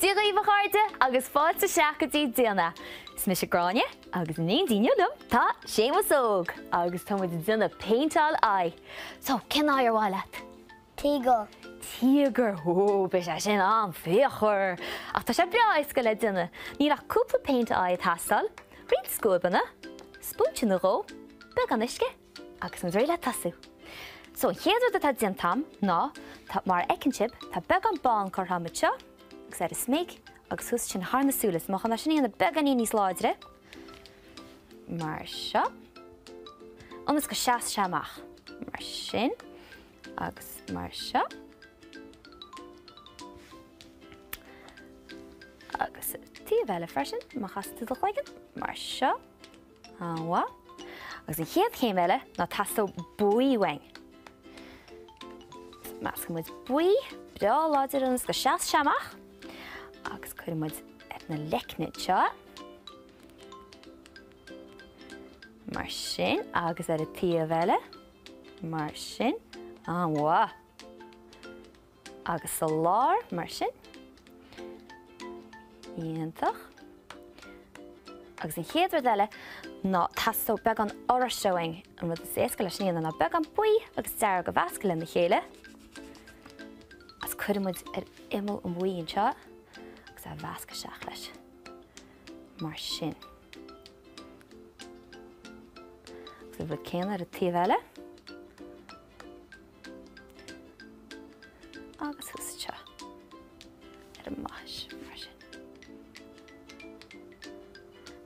Dígaí bhchairde agus fáilte seachadtí déana. Is mis gráine agus ní daoinelum tá sémas óg agus tá muid duna paintáil ai. So cin áir bháileat? Tígol. Tígur, be sé sin an féchar. Ach tá sé breis go le duna. Ní ach cúpla paint ai tastal, riad scóbanna, spúnte na ró, be gan isce agus an réile tasú. So héadú tá dian tam ná tá mar ecinship tá be an bán chu hamitse, agus ar is méid agus thus sin hána súlas má chuna sin na beganí níos láidre. Mar seo. Anas go seas seamach. Mar sin agus mar seo. Agus tí bheile freisin má chasú do chléigen. Mar seo. Anha. Agus an chéad chéim eile ná tasú buí wein. Mas go muid buí, breá láidir anas go seas seamach. Agus chuir muid na lecnid seo. Mar sin, agus ar a tíomh eile. Mar sin, anha. Agus sa lár, mar sin. Íontach. Agus an chéadúir eile ná tasú beag an orseoing an rud is éasca leis níana ná beag an buí agus dear go bhascail na chéile. As chuir muid ar imil an buíon seo. A bhasca seach leis. Mar sin. So bhfuil céan ar a tíomh eile. Agus thusa ar a máis mar sin.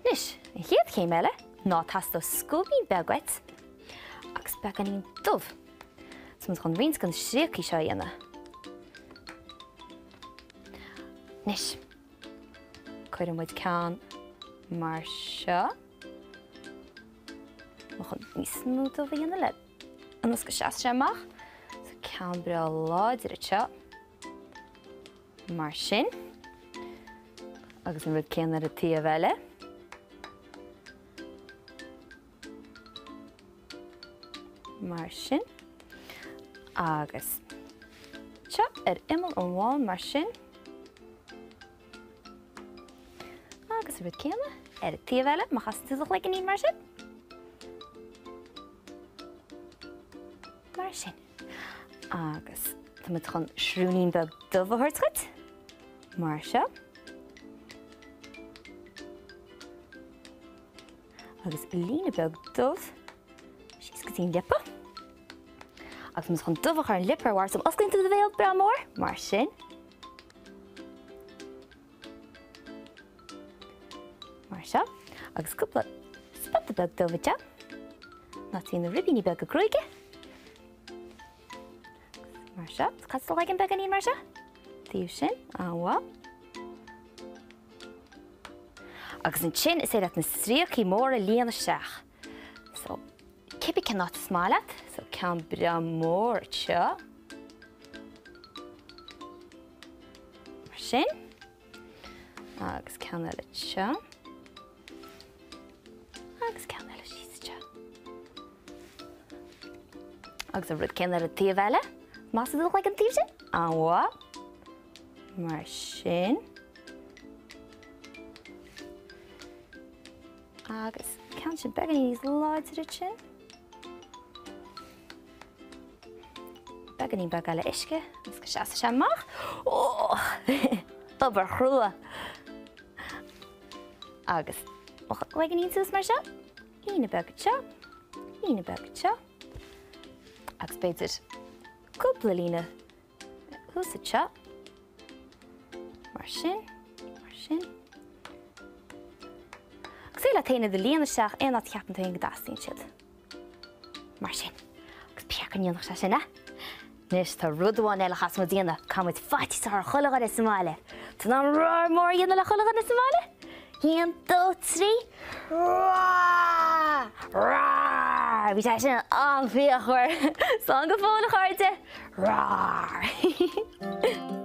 Nis, an chéad céim eile ná tasú scóbí beagait agus beganín dubh. So mu chun rins gan sríochaí seo dhéana. Nis. Chuir muid ceann mar seo. Má chun níos smúd ó bhíonna le. Anas go seas seamach. So ceann breá láidir seo. Mar sin. Agus an rud céan ar a tíomh eile. Mar sin. Agus seo ar imil an bháin mar sin. Agus rud céanna ar a tíomh eile má chasú do chléigeaní mar sin. Mar sin. Agus tá muid chun shrúnaín beag dubh a thuirtcuid. Mar seo. Agus lína beag dubh síos go dtíon lipa. Agus mu chun dubh ar an lipar war som oscailinn tú do bhéal bra mór. Mar sin. Mar seo, agus cúpla spata beag dubhaite. Ná tíon na ribíní beag go cruaige. Mar seo, cad do leigin beganí mar seo? Tíomh sin, anha. Agus an sin is éad na sríochaí móra líana seach. So, cibi cannot smáileat, so ceann bra mór seo. Mar sin. Agus ceann eile seo. Agus ceann eile síos seo. Agus a rud céann ar a tíomh eile. Más do le an tíomh sin? Anha. Mar sin. Agus ceann sin beganí níos láidir sin. Beganí beag eile isce, agus go seasa seamach. Obair chrua. Agus leganín sús mar seo. Lína beag seo. Lína beag seo. Agus beidir cúpla lína thusa seo. Mar sin. Mar sin. Agus éile taine do líana seach éana ceapan taon go dastíonn siad. Mar sin. Agus peacan dhéanach se sinna. Nis tá rudháin eile chas mo díana cáid fatis ar chulagar is Somália. Tá ná rár mór dhéana le chulagar is Somália? 1, 2, 3. Rá! Rá! Bhí sé sin an bhíochar. San go fóna chairte. Rá!